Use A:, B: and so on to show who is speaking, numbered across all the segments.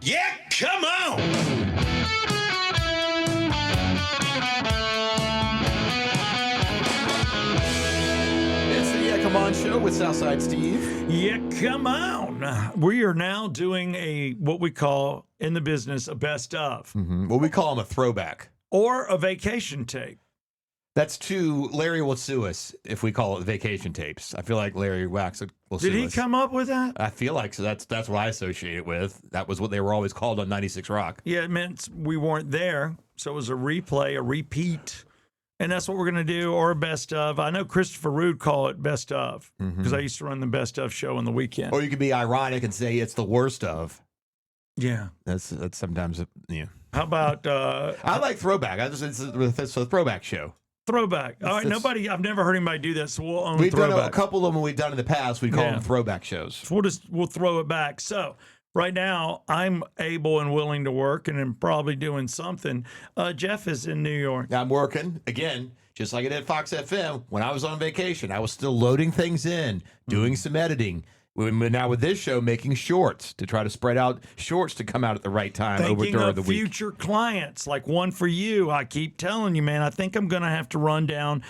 A: Yeah, come on!
B: It's the Yeah Come On show with Southside Steve.
C: Yeah, come on. We are now doing what we call in the business a best of
B: What we call him a throwback.
C: or a vacation tape.
B: That's too. Larry will sue us if we call it vacation tapes. I feel like Larry Wax will sue
C: Did he
B: us.
C: come up with that?
B: I feel like so. That's what I associate it with. That was what they were always called on 96 Rock.
C: Yeah, it meant we weren't there. So it was a replay, a repeat. And that's what we're going to do, or a best of. I know Christopher Rude call it best of because I used to run the best of show on the weekend.
B: Or you could be ironic and say it's the worst of.
C: Yeah.
B: That's sometimes yeah.
C: How about
B: I like throwback. It's a throwback show.
C: throwback? All right, I've never heard anybody do that, so we'll own
B: We've done
C: throwback.
B: a couple of them we've done in the past. We call
C: Yeah.
B: them throwback shows.
C: So we'll throw it back. So right now, I'm able and willing to work, and I'm probably doing something. Jeff is in New York.
B: I'm working again, just like I did at Fox FM. When I was on vacation, I was still loading things in, doing some editing. Now with this show, making shorts to try to spread out shorts to come out at the right time
C: Thinking
B: during
C: of
B: the week.
C: future clients, like one for you. I keep telling you, man, I think I'm going to have to run down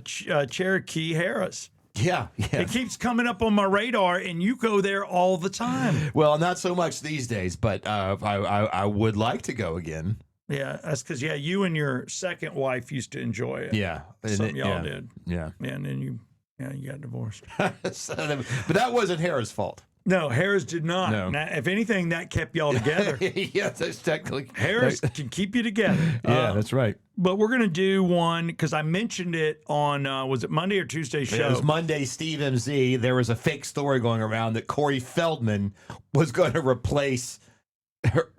C: Cherokee Harris.
B: Yeah.
C: It keeps coming up on my radar, and you go there all the time.
B: Well, not so much these days, but I would like to go again.
C: Yeah, that's because, you and your second wife used to enjoy it.
B: Yeah.
C: Something y'all did.
B: Yeah.
C: And then you got divorced.
B: But that wasn't Harris' fault.
C: No, Harris did not.
B: No.
C: Now, if anything, that kept y'all together.
B: Yeah, that's technically.
C: Harris can keep you together.
B: Yeah, that's right.
C: But we're going to do one because I mentioned it on, was it Monday or Tuesday's show?
B: It was Monday, Steve MZ. There was a fake story going around that Corey Feldman was going to replace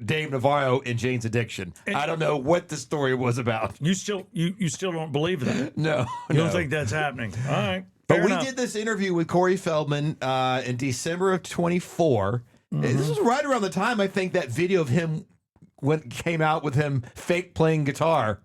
B: Dave Navarro in Jane's Addiction. I don't know what the story was about.
C: You still don't believe that?
B: No.
C: You don't think that's happening? All right.
B: But we did this interview with Corey Feldman in December of 24. This was right around the time I think that video of him came out with him fake playing guitar.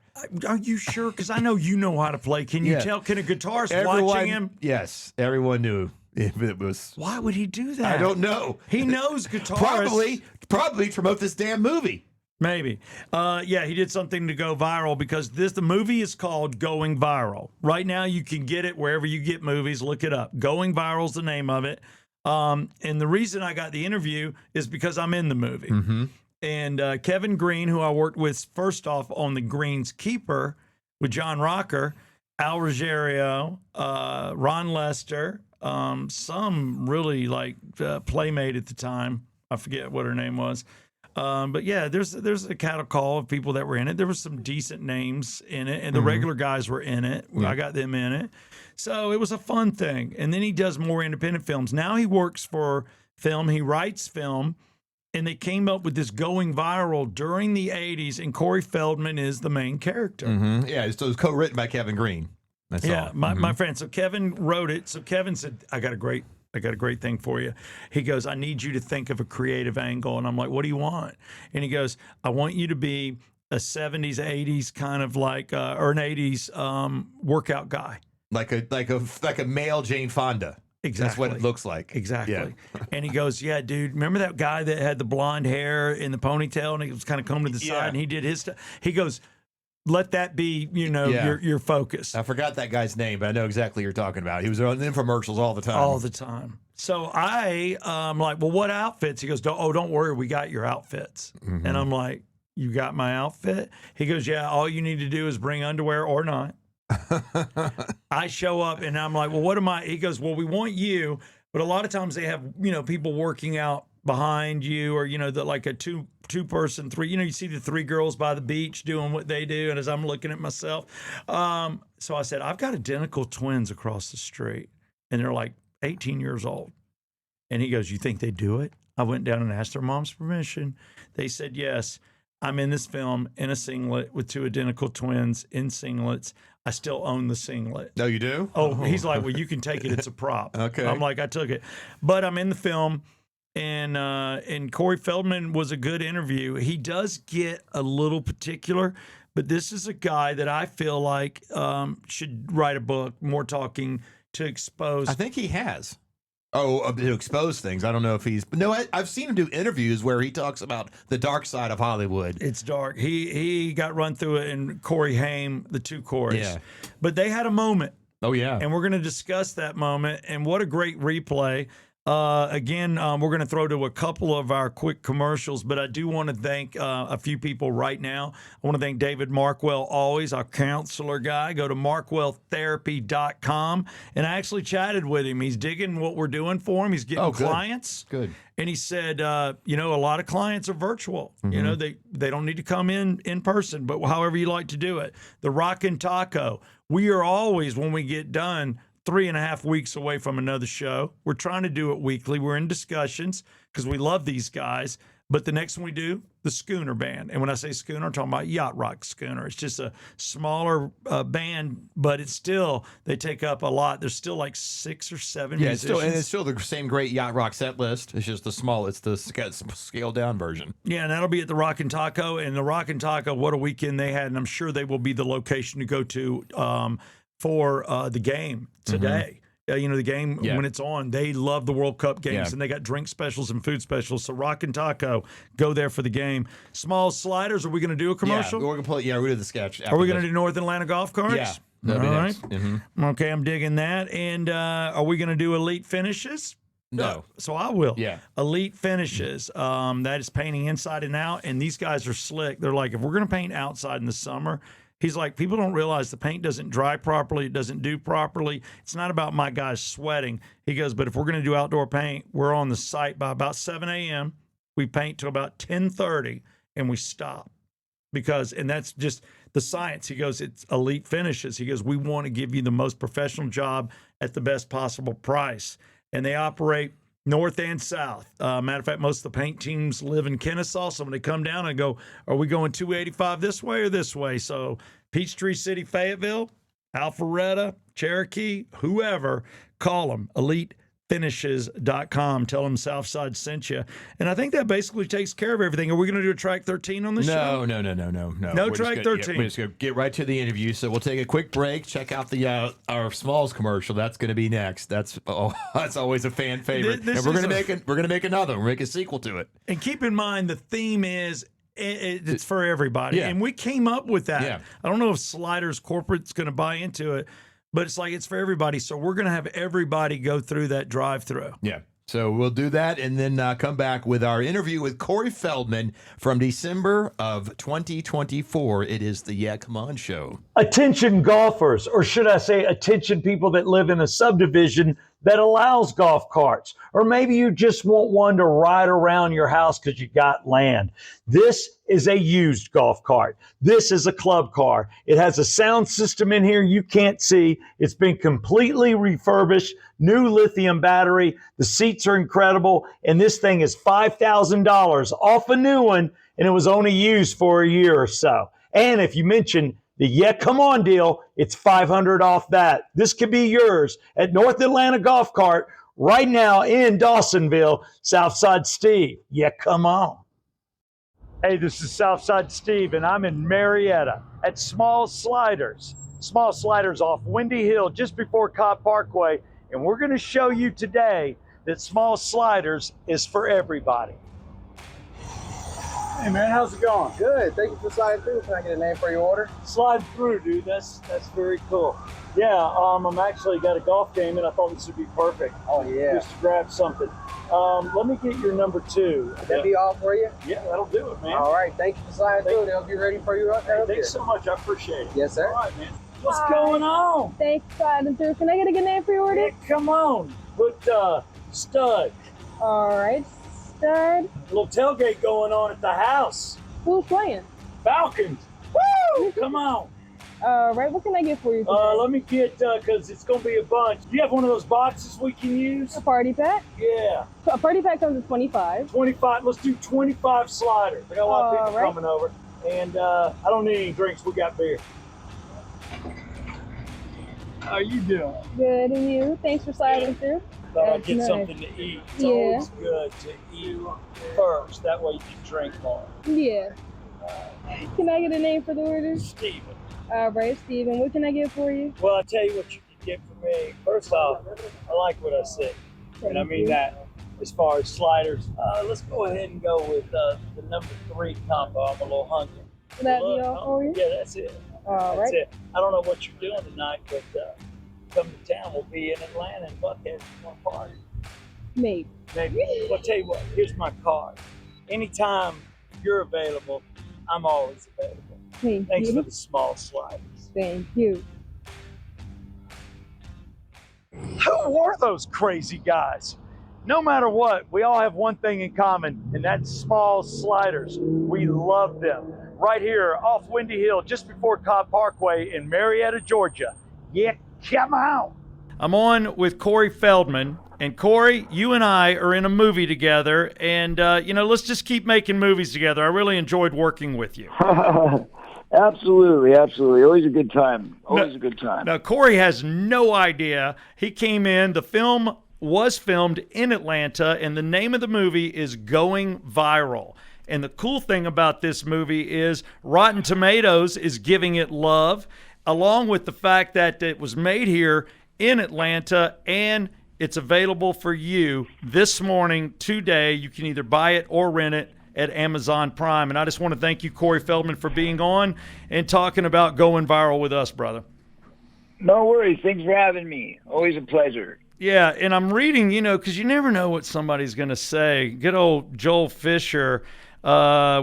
C: Are you sure? Because I know you know how to play. Can you tell? Can a guitarist watching him?
B: Yes, everyone knew it was.
C: Why would he do that?
B: I don't know.
C: He knows guitarists.
B: Probably promote this damn movie.
C: Maybe. He did something to go viral because the movie is called Going Viral. Right now, you can get it wherever you get movies. Look it up. Going Viral is the name of it. And the reason I got the interview is because I'm in the movie.
B: Mm-hmm.
C: And Kevin Green, who I worked with first off on The Green's Keeper with John Rocker, Al Ruggiero, Ron Lester, some really playmate at the time. I forget what her name was. But yeah, there's a cattle call of people that were in it. There was some decent names in it, and the regular guys were in it. Yeah. I got them in it. So it was a fun thing. And then he does more independent films. Now he works for film. He writes film. And they came up with this Going Viral during the 80s, and Corey Feldman is the main character.
B: Mm-hmm. Yeah, so it was co-written by Kevin Green. That's all.
C: My friend. So Kevin wrote it. So Kevin said, I got a great thing for you. He goes, I need you to think of a creative angle. And I'm like, what do you want? And he goes, I want you to be a 70s, 80s kind of or an 80s workout guy.
B: Like a male Jane Fonda.
C: Exactly.
B: That's what it looks like.
C: Exactly.
B: Yeah.
C: And he goes, yeah, dude, remember that guy that had the blonde hair in the ponytail and he was kind of combed to the side and he did his stuff? He goes, let that be, your focus.
B: I forgot that guy's name, but I know exactly what you're talking about. He was on infomercials all the time.
C: All the time. So I'm like, well, what outfits? He goes, don't worry, we got your outfits. Mm-hmm. And I'm like, you got my outfit? He goes, yeah, all you need to do is bring underwear or not. I show up and I'm like, well, what am I? He goes, well, we want you, but a lot of times they have, people working out behind you or, like a two-person, three, you see the three girls by the beach doing what they do. And as I'm looking at myself, so I said, I've got identical twins across the street and they're like 18 years old. And he goes, you think they do it? I went down and asked their mom's permission. They said, yes. I'm in this film in a singlet with two identical twins in singlets. I still own the singlet.
B: No, you do?
C: Oh, he's like, well, you can take it. It's a prop.
B: Okay.
C: I'm like, I took it. But I'm in the film, and Corey Feldman was a good interview. He does get a little particular, but this is a guy that I feel like should write a book, More Talking, to expose.
B: I think he has. Oh, to expose things. I don't know if he's. But no, I've seen him do interviews where he talks about the dark side of Hollywood.
C: It's dark. He got run through it, and Corey Haim, the two Corys.
B: Yeah.
C: But they had a moment.
B: Oh, yeah.
C: And we're going to discuss that moment. And what a great replay. Again, we're going to throw to a couple of our quick commercials, but I do want to thank a few people right now. I want to thank David Markwell, always our counselor guy. Go to markwelltherapy.com. And I actually chatted with him. He's digging what we're doing for him. He's getting clients.
B: Good.
C: And he said, a lot of clients are virtual. Mm-hmm. They don't need to come in person, but however you like to do it. The Rockin' Taco. We are always, when we get done, 3.5 weeks away from another show. We're trying to do it weekly. We're in discussions because we love these guys. But the next one we do, the Schooner Band. And when I say Schooner, I'm talking about Yacht Rock Schooner. It's just a smaller band, but it's still, they take up a lot. There's still like 6 or 7 musicians.
B: It's still the same great Yacht Rock set list. It's just it's the scaled down version.
C: Yeah, and that'll be at the Rockin' Taco. And the Rockin' Taco, what a weekend they had. And I'm sure they will be the location to go to for the game today. The game when it's on, they love the World Cup games, and they got drink specials and food specials. So Rockin' Taco, go there for the game. Small Sliders, are we going to do a commercial?
B: Yeah, we're going to play. Yeah, we're going to do the sketch.
C: Are we going to do North Atlanta golf carts?
B: Yeah, that'll be next. Mm-hmm.
C: Okay, I'm digging that. And are we going to do Elite Finishes?
B: No.
C: So I will.
B: Yeah.
C: Elite Finishes. That is painting inside and out, and these guys are slick. They're like, if we're going to paint outside in the summer, he's like, people don't realize the paint doesn't dry properly. It doesn't do properly. It's not about my guys sweating. He goes, but if we're going to do outdoor paint, we're on the site by about 7 a.m. We paint till about 10:30, and we stop. And that's just the science. He goes, it's Elite Finishes. He goes, we want to give you the most professional job at the best possible price. And they operate north and south. Matter of fact, most of the paint teams live in Kennesaw. So when they come down and go, are we going 285 this way or this way? So Peachtree City, Fayetteville, Alpharetta, Cherokee, whoever, call them. EliteFinishes.com. Tell them Southside sent you. And I think that basically takes care of everything. Are we going to do a track 13 on the show?
B: No.
C: No track 13.
B: We're just going to get right to the interview. So we'll take a quick break. Check out the our Smalls commercial. That's going to be next. That's always a fan favorite. And we're going to make another. We're make a sequel to it.
C: And keep in mind, the theme is it's for everybody.
B: Yeah.
C: And we came up with that.
B: Yeah.
C: I don't know if Sliders Corporate's going to buy into it, but it's like it's for everybody. So we're going to have everybody go through that drive-through.
B: Yeah. So we'll do that and then come back with our interview with Corey Feldman from December of 2024. It is the Yeah Come On Show.
A: Attention golfers, or should I say attention people that live in a subdivision that allows golf carts. Or maybe you just want one to ride around your house because you got land. This is a used golf cart. This is a club car. It has a sound system in here you can't see. It's been completely refurbished, new lithium battery. The seats are incredible. And this thing is $5,000 off a new one, and it was only used for a year or so. And if you mention the Yeah Come On deal, it's $500 off that. This could be yours at North Atlanta Golf Cart right now in Dawsonville. Southside Steve, yeah, come on. Hey, this is Southside Steve, and I'm in Marietta at Small Sliders. Small Sliders off Windy Hill just before Cobb Parkway. And we're going to show you today that Small Sliders is for everybody. Hey man, how's it going?
D: Good. Thank you for sliding through. Can I get a name for your order?
A: Slide through, dude. That's very cool. Yeah, I'm actually got a golf game, and I thought this would be perfect.
D: Oh yeah.
A: Just to grab something. Let me get your number 2.
D: Would that be all for you?
A: Yeah, that'll do it, man.
D: All right. Thank you for sliding through. They'll be ready for you right there.
A: Thanks so much. I appreciate it.
D: Yes, sir.
A: All right, man. What's going on?
E: Thanks for sliding through. Can I get a good name for your order?
A: Yeah, come on. Put stud.
E: All right, stud.
A: Little tailgate going on at the house.
E: Who's playing?
A: Falcons. Woo! Come on.
E: All right, what can I get for you today?
A: Let me get, because it's going to be a bunch. Do you have one of those boxes we can use?
E: A party pack?
A: Yeah.
E: A party pack comes with 25.
A: 25. Let's do 25 sliders. I got a lot of people coming over. And I don't need any drinks. We got beer. How you doing?
E: Good, and you? Thanks for sliding through.
A: Thought I'd get something to eat. It's always good to eat first. That way you can drink more.
E: Yeah. Can I get a name for the order?
A: Steven.
E: All right, Steven. What can I get for you?
A: Well, I'll tell you what you can get for me. First off, I like what I see. And I mean that as far as sliders. Let's go ahead and go with the number 3 combo. I'm a little hungry.
E: Will that be all for you?
A: Yeah, that's it.
E: All
A: That's
E: right.
A: it. I don't know what you're doing tonight, but come to town. We'll be in Atlanta and Buckhead for one party.
E: Maybe.
A: Maybe. Well, I'll tell you what. Here's my card. Anytime you're available, I'm always available. Thanks
E: you.
A: for the small sliders.
E: Thank you.
A: Who were those crazy guys? No matter what, we all have one thing in common, and that's small sliders. We love them. Right here off Windy Hill, just before Cobb Parkway in Marietta, Georgia. Yeah, come on. I'm on with Corey Feldman. And Corey, you and I are in a movie together, and, let's just keep making movies together. I really enjoyed working with you.
F: Absolutely. Always a good time. A good time.
A: Now, Corey has no idea. He came in. The film was filmed in Atlanta, and the name of the movie is Going Viral. And the cool thing about this movie is Rotten Tomatoes is giving it love, along with the fact that it was made here in Atlanta, and it's available for you this morning, today. You can either buy it or rent it at Amazon Prime. And I just want to thank you, Corey Feldman, for being on and talking about Going Viral with us, brother.
F: No worries. Thanks for having me. Always a pleasure.
A: Yeah, and I'm reading, because you never know what somebody's going to say. Good old Joel Fisher,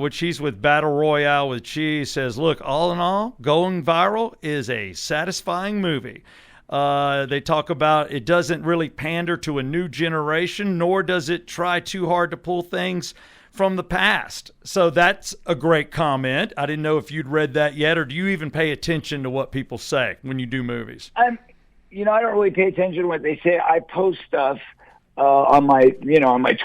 A: which he's with Battle Royale with Cheese, says, look, all in all, Going Viral is a satisfying movie. They talk about it doesn't really pander to a new generation, nor does it try too hard to pull things from the past. So that's a great comment. I didn't know if you'd read that yet, or do you even pay attention to what people say when you do movies?
F: I don't really pay attention to what they say. I post stuff on my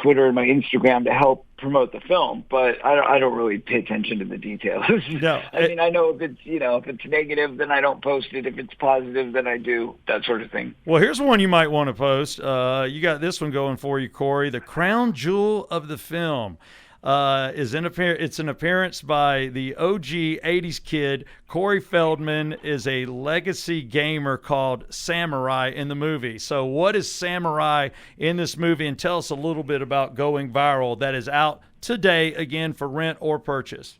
F: Twitter and my Instagram to help promote the film, but I don't really pay attention to the details.
A: No,
F: I know if it's negative, then I don't post it. If it's positive, then I do, that sort of thing.
A: Well, here's one you might want to post. You got this one going for you, Corey. The crown jewel of the film. It's an appearance by the OG 80s kid. Corey Feldman is a legacy gamer called Samurai in the movie. So what is Samurai in this movie? And tell us a little bit about Going Viral, that is out today, again, for rent or purchase.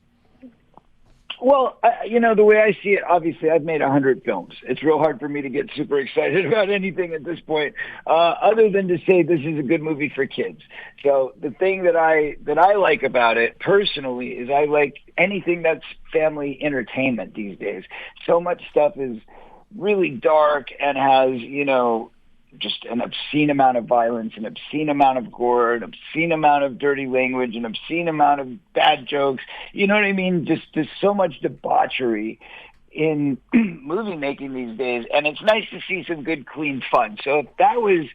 F: Well, the way I see it, obviously, I've made 100 films. It's real hard for me to get super excited about anything at this point, other than to say this is a good movie for kids. So the thing that I like about it personally is I like anything that's family entertainment these days. So much stuff is really dark and has, just an obscene amount of violence, an obscene amount of gore, an obscene amount of dirty language, an obscene amount of bad jokes. You know what I mean? Just there's so much debauchery in movie making these days, and it's nice to see some good, clean fun. So if that was,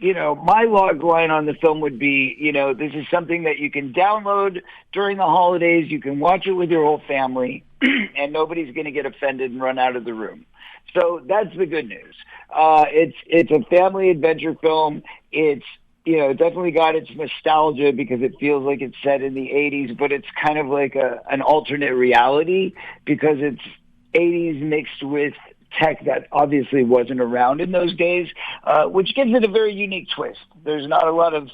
F: my log line on the film would be, this is something that you can download during the holidays. You can watch it with your whole family, and nobody's going to get offended and run out of the room. So that's the good news. It's a family adventure film. It's, definitely got its nostalgia because it feels like it's set in the 80s, but it's kind of like an alternate reality because it's 80s mixed with tech that obviously wasn't around in those days, which gives it a very unique twist. There's not a lot of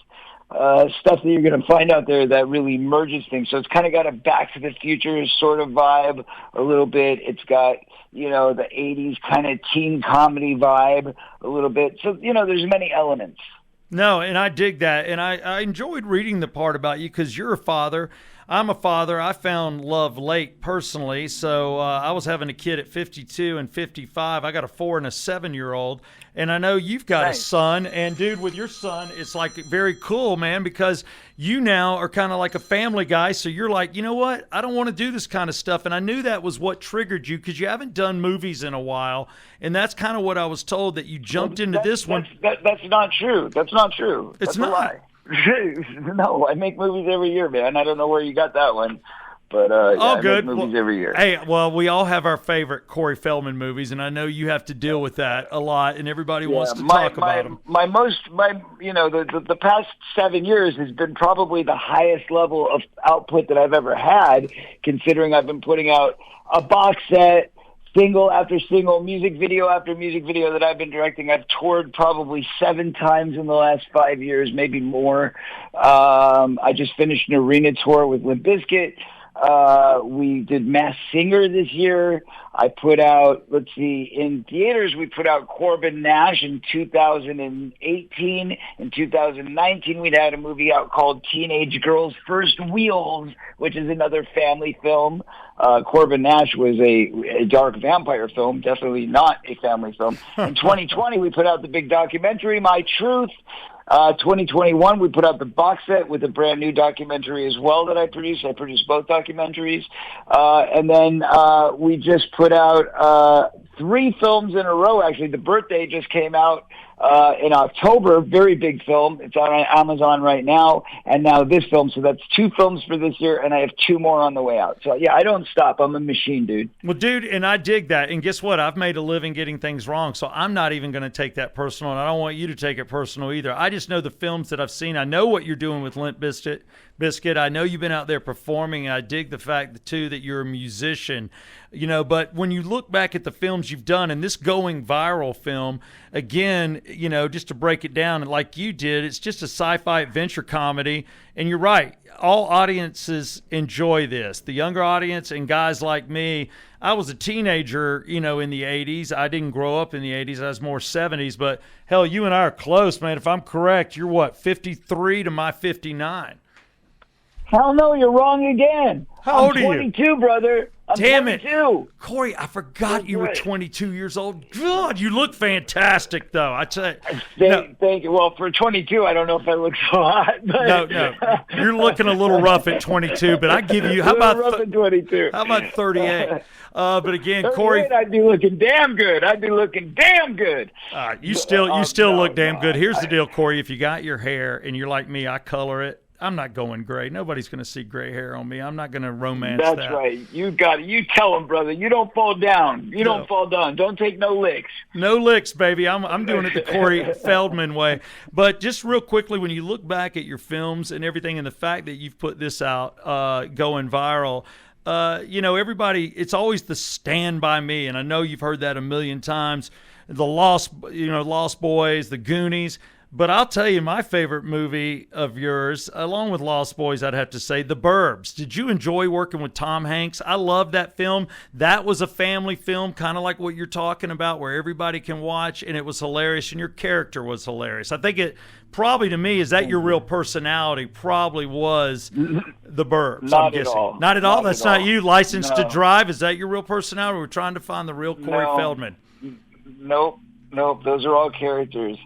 F: stuff that you're going to find out there that really merges things. So it's kind of got a Back to the Future sort of vibe a little bit. It's got, the 80s kind of teen comedy vibe a little bit. So, there's many elements.
A: No, and I dig that. And I enjoyed reading the part about you because you're a father. I'm a father. I found love late personally. So I was having a kid at 52 and 55. I got a 4 and a 7-year-old. And I know you've got a son. And, dude, with your son, it's like very cool, man, because you now are kind of like a family guy. So you're like, you know what? I don't want to do this kind of stuff. And I knew that was what triggered you because you haven't done movies in a while. And that's kind of what I was told, that you jumped into this one.
F: That's not true. That's not true.
A: It's
F: a
A: not.
F: lie. No, I make movies every year, man. I don't know where you got that one. But I make
C: good.
F: movies
C: Well,
F: every year.
C: Hey, well, we all have our favorite Corey Feldman movies, and I know you have to deal with that a lot, and everybody wants to talk about them.
F: The past 7 years has been probably the highest level of output that I've ever had, considering I've been putting out a box set, single after single, music video after music video that I've been directing. I've toured probably 7 times in the last 5 years, maybe more. I just finished an arena tour with Limp Bizkit. We did Masked Singer this year. I put out, in theaters, we put out Corbin Nash in 2018. In 2019, we'd had a movie out called Teenage Girl's First Wheels, which is another family film. Corbin Nash was a dark vampire film, definitely not a family film. In 2020, we put out the big documentary, My Truth. 2021, we put out the box set with a brand new documentary as well that I produced. I produced both documentaries. And then we just put out 3 films in a row, actually. The Birthday just came out in October, very big film. It's on Amazon right now. And now this film. So that's 2 films for this year, and I have 2 more on the way out. So, yeah, I don't stop. I'm a machine, dude.
C: Well, dude, and I dig that. And guess what? I've made a living getting things wrong, so I'm not even going to take that personal, and I don't want you to take it personal either. I just know the films that I've seen. I know what you're doing with Limp Bizkit. I know you've been out there performing, and I dig the fact, too, that you're a musician. But when you look back at the films you've done, and this going viral film, again, just to break it down, and like you did, it's just a sci-fi adventure comedy. And you're right, all audiences enjoy this. The younger audience and guys like me. I was a teenager, in the 80s. I didn't grow up in the 80s. I was more 70s. But, hell, you and I are close, man. If I'm correct, you're what, 53 to my 59?
F: Hell no, you're wrong again.
C: How old are you?
F: 22, brother. I'm
C: Damn
F: 22.
C: it. Corey, I forgot you were 22 years old. God, you look fantastic, though. I tell you.
F: Thank you. Well, for 22, I don't know if I look so hot. But
C: No. You're looking a little rough at 22, but I give you, how about
F: 22?
C: How about 38? But again,
F: 38,
C: Corey,
F: I'd be looking damn good.
C: you still look damn good. Here's the deal, Corey. If you got your hair and you're like me, I color it. I'm not going gray. Nobody's going to see gray hair on me. I'm not going to romance that.
F: That's right. You got it. You tell them, brother. You don't fall down. Don't fall down. Don't take no licks.
C: No licks, baby. I'm doing it the Corey Feldman way. But just real quickly, when you look back at your films and everything, and the fact that you've put this out, going viral, everybody, it's always the Stand By Me, and I know you've heard that a million times. The Lost Boys, the Goonies. But I'll tell you, my favorite movie of yours, along with Lost Boys, I'd have to say, The Burbs. Did you enjoy working with Tom Hanks? I love that film. That was a family film, kind of like what you're talking about, where everybody can watch, and it was hilarious, and your character was hilarious. I think it probably, to me, is that your real personality, probably was The Burbs.
F: Not at all.
C: Not at all? That's not you. Licensed to
F: No.
C: Drive, is that your real personality? We're trying to find the real Corey Feldman.
F: Nope. Those are all characters.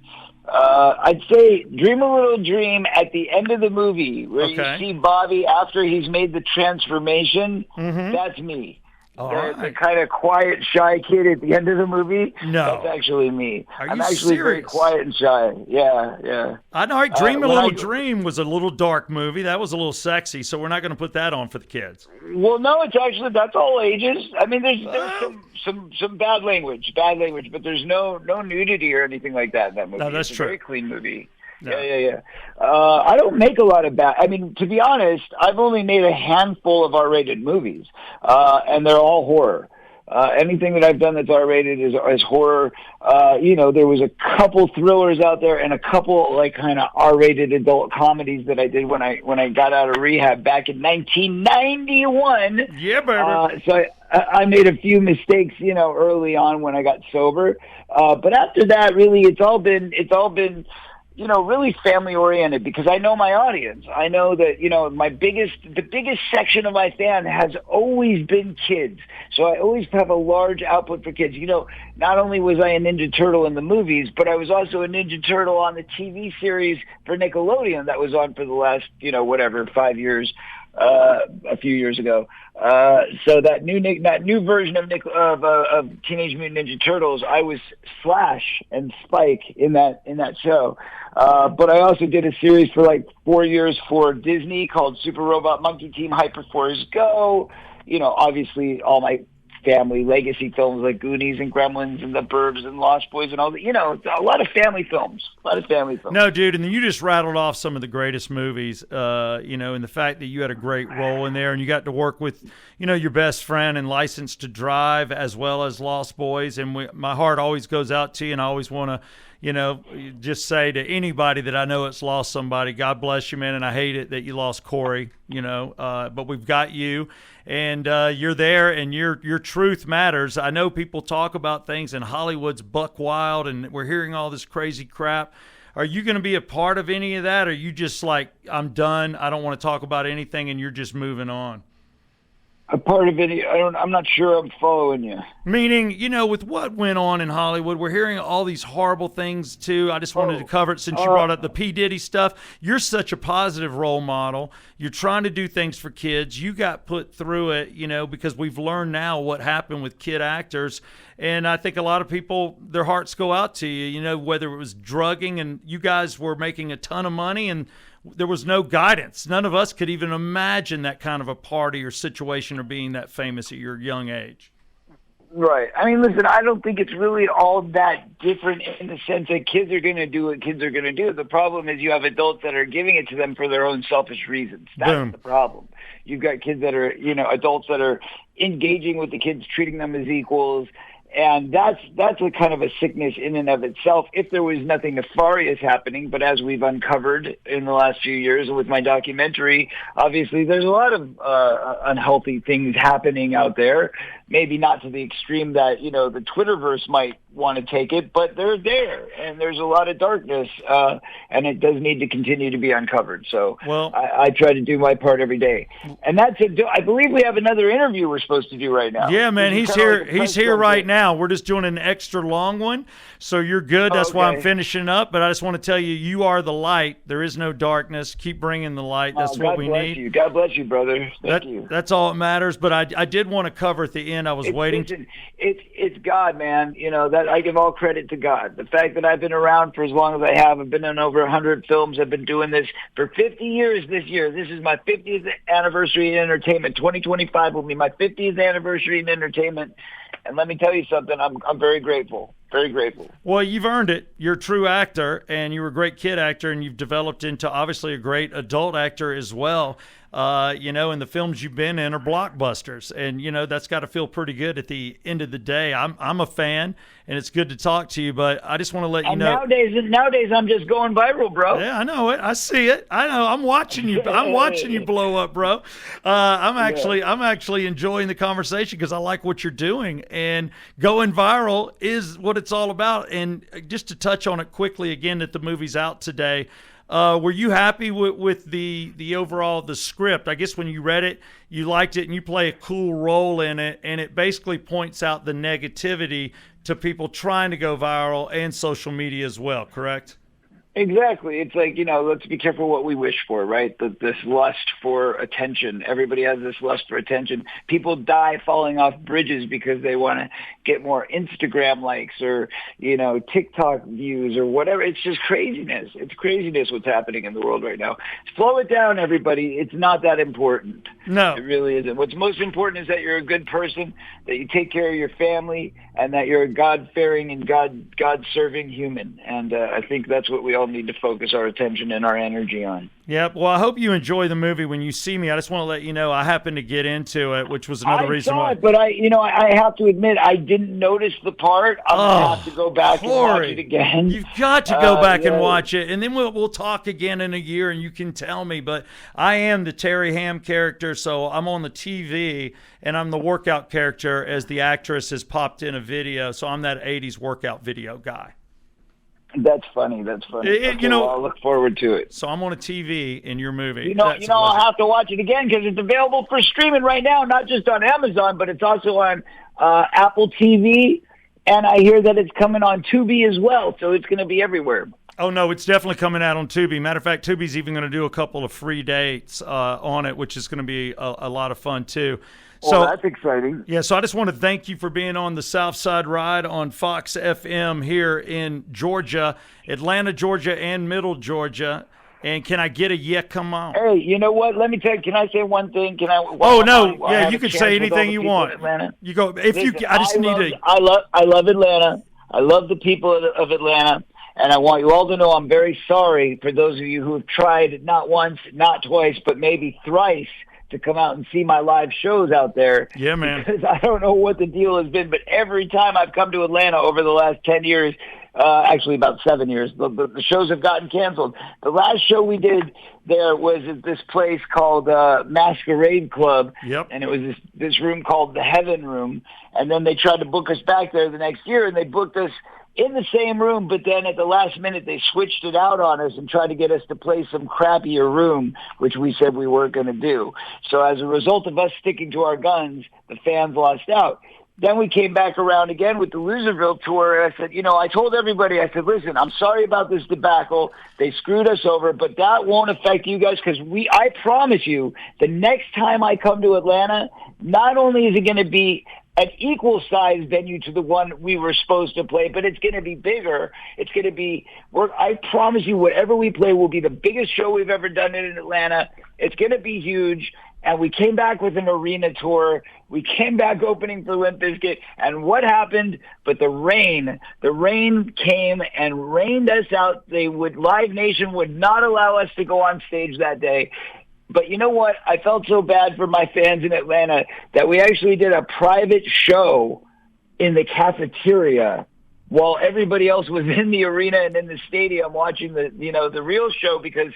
F: I'd say Dream a Little Dream at the end of the movie where you see Bobby after he's made the transformation. That's me. The kind of quiet, shy kid at the end of the movie.
C: No.
F: That's actually me. I'm actually
C: serious?
F: very quiet and shy. Yeah.
C: I know. Dream a Little Dream was a little dark movie. That was a little sexy, so we're not going to put that on for the kids.
F: Well, no, that's all ages. I mean, there's some bad language, but there's no nudity or anything like that in that movie.
C: No, that's
F: it's
C: true.
F: A very clean movie.
C: No.
F: Yeah. I don't make a lot of I mean, to be honest, I've only made a handful of R-rated movies, and they're all horror. Anything that I've done that's R-rated is horror. There was a couple thrillers out there and a couple like kind of R-rated adult comedies that I did when I got out of rehab back in 1991.
C: Yeah, baby.
F: So I made a few mistakes, early on when I got sober. But after that, really, it's all been really family oriented because I know my audience. I know that, the biggest section of my fan has always been kids. So I always have a large output for kids. Not only was I a Ninja Turtle in the movies, but I was also a Ninja Turtle on the TV series for Nickelodeon that was on for the last, 5 years. a few years ago. So that new version of Teenage Mutant Ninja Turtles, I was Slash and Spike in that show. But I also did a series for like 4 years for Disney called Super Robot Monkey Team Hyperforce Go. You know, obviously all my family legacy films like Goonies and Gremlins and The Burbs and Lost Boys and all that. You know, a lot of family films.
C: No, dude, and you just rattled off some of the greatest movies, you know, and the fact that you had a great role in there and you got to work with, you know, your best friend in License to Drive as well as Lost Boys. And my heart always goes out to you, and I always want to, you know, just say to anybody that I know it's lost somebody, God bless you, man, and I hate it that you lost Corey, you know, but we've got you, and you're there, and your truth matters. I know people talk about things, and Hollywood's buck wild, and we're hearing all this crazy crap. Are you going to be a part of any of that, or are you just like, I'm done, I don't want to talk about anything, and you're just moving on?
F: A part of it, I'm not sure I'm following you.
C: Meaning, you know, with what went on in Hollywood, we're hearing all these horrible things too. I just wanted to cover it since you brought up the P. Diddy stuff. You're such a positive role model. You're trying to do things for kids. You got put through it, you know, because we've learned now what happened with kid actors. And I think a lot of people, their hearts go out to you, you know, whether it was drugging, and you guys were making a ton of money and there was no guidance. None of us could even imagine that kind of a party or situation or being that famous at your young age.
F: Right. I mean, listen, I don't think it's really all that different in the sense that kids are going to do what kids are going to do. The problem is you have adults that are giving it to them for their own selfish reasons. That's the problem. You've got kids that are, you know, adults that are engaging with the kids, treating them as equals. And that's a kind of a sickness in and of itself if there was nothing nefarious happening. But as we've uncovered in the last few years with my documentary, obviously there's a lot of unhealthy things happening out there. Maybe not to the extreme that, you know, the Twitterverse might want to take it, but they're there, and there's a lot of darkness, and it does need to continue to be uncovered. So I try to do my part every day. And that's it. I believe we have another interview we're supposed to do right now.
C: Yeah, man, he's here. He's here right now. We're just doing an extra long one, so you're good. That's why I'm finishing up. But I just want to tell you, you are the light. There is no darkness. Keep bringing the light. That's what we need.
F: You. God bless you, brother. Thank you.
C: That's all that matters. But I did want to cover at the end. I was waiting.
F: Listen, it's God, man. You know, that I give all credit to God. The fact that I've been around for as long as I have, I've been in over 100 films. I've been doing this for 50 years this year. This is my 50th anniversary in entertainment. 2025 will be my 50th anniversary in entertainment. And let me tell you something, I'm very grateful. Very grateful.
C: Well, you've earned it. You're a true actor, and you were a great kid actor, and you've developed into obviously a great adult actor as well. You know, and the films you've been in are blockbusters, and you know that's got to feel pretty good at the end of the day. I'm a fan, and it's good to talk to you. But I just want to let you know.
F: Nowadays, I'm just going viral, bro.
C: Yeah, I know it. I see it. I know. I'm watching you. I'm watching you blow up, bro. I'm actually enjoying the conversation because I like what you're doing, and going viral is what it's all about. And just to touch on it quickly again, that the movie's out today. Were you happy with the overall, the script? I guess when you read it, you liked it, and you play a cool role in it, and it basically points out the negativity to people trying to go viral and social media as well, correct?
F: Exactly. It's like, you know, let's be careful what we wish for, right? This lust for attention. Everybody has this lust for attention. People die falling off bridges because they want to get more Instagram likes or, you know, TikTok views or whatever. It's just craziness. It's craziness what's happening in the world right now. Slow it down, everybody. It's not that important.
C: No.
F: It really isn't. What's most important is that you're a good person, that you take care of your family, and that you're a God-fearing and God-serving human. And I think that's what we all need to focus our attention and our energy on.
C: Yep. Well, I hope you enjoy the movie. When you see me, I just want to let you know I happened to get into it, which was another reason why.
F: But I have to admit, I didn't notice the part. I'm gonna have to go back and watch it again.
C: You've got to go back and watch it, and then we'll talk again in a year, and you can tell me. But I am the Terry Ham character, so I'm on the TV, and I'm the workout character as the actress has popped in a video. So I'm that '80s workout video guy.
F: That's funny. Okay,
C: you know,
F: I'll look forward to it.
C: So I'm on a TV in your movie.
F: You know, I'll have to watch it again because it's available for streaming right now, not just on Amazon, but it's also on Apple TV, and I hear that it's coming on Tubi as well. So it's going to be everywhere.
C: Oh, no, it's definitely coming out on Tubi. Matter of fact, Tubi's even going to do a couple of free dates on it, which is going to be a lot of fun, too.
F: So that's exciting.
C: Yeah, so I just want to thank you for being on the Southside Ride on Fox FM here in Georgia, Atlanta, Georgia, and Middle Georgia. And can I get a yeah, come on?
F: Hey, you know what? Let me tell you. Can I say one thing? Can I?
C: Oh no, yeah, you can say anything you want. You go if
F: Listen,
C: you. I just need to.
F: I love Atlanta. I love the people of Atlanta, and I want you all to know I'm very sorry for those of you who have tried not once, not twice, but maybe thrice to come out and see my live shows out there.
C: Yeah, man.
F: Because I don't know what the deal has been, but every time I've come to Atlanta over the last 10 years, actually about 7 years, the shows have gotten canceled. The last show we did there was at this place called Masquerade Club.
C: Yep.
F: And it was this room called the Heaven Room. And then they tried to book us back there the next year, and they booked us in the same room, but then at the last minute they switched it out on us and tried to get us to play some crappier room, which we said we weren't going to do. So as a result of us sticking to our guns, the fans lost out. Then we came back around again with the Loserville tour, and I said, I told everybody, I said, listen, I'm sorry about this debacle. They screwed us over, but that won't affect you guys because I promise you, the next time I come to Atlanta, not only is it going to be an equal-sized venue to the one we were supposed to play, but it's going to be bigger. It's going to be, I promise you, whatever we play will be the biggest show we've ever done in Atlanta. It's going to be huge. And we came back with an arena tour. We came back opening for Limp Bizkit. And what happened? But the rain came and rained us out. Live Nation would not allow us to go on stage that day. But you know what? I felt so bad for my fans in Atlanta that we actually did a private show in the cafeteria while everybody else was in the arena and in the stadium watching the real show, because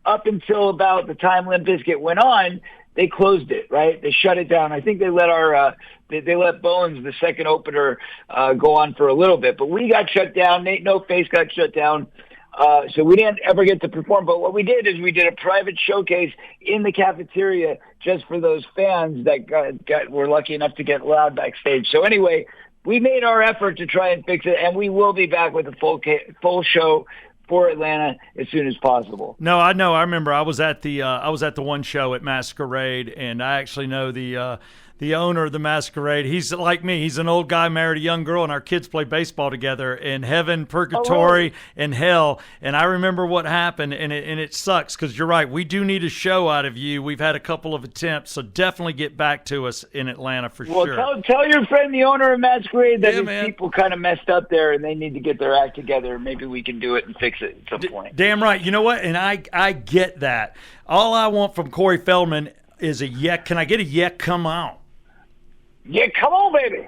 F: up until about the time Limp Bizkit went on, they closed it, right? They shut it down. I think they let they let Bones, the second opener, go on for a little bit, but we got shut down. Nate No Face got shut down. So we didn't ever get to perform. But what we did is we did a private showcase in the cafeteria just for those fans that were lucky enough to get allowed backstage. So anyway, we made our effort to try and fix it, and we will be back with a full show for Atlanta as soon as possible.
C: No, I know. I remember I was at the one show at Masquerade, and I actually know the owner of the Masquerade. He's like me. He's an old guy, married a young girl, and our kids play baseball together in heaven, purgatory, and hell. And I remember what happened, and it sucks because you're right. We do need a show out of you. We've had a couple of attempts, so definitely get back to us in Atlanta for sure.
F: Well, tell your friend, the owner of Masquerade, that his people kind of messed up there, and they need to get their act together. Maybe we can do it and fix it at some point.
C: Damn right. You know what? And I get that. All I want from Corey Feldman is a yeah. Can I get a yeah? Come on.
F: Yeah, come on, baby.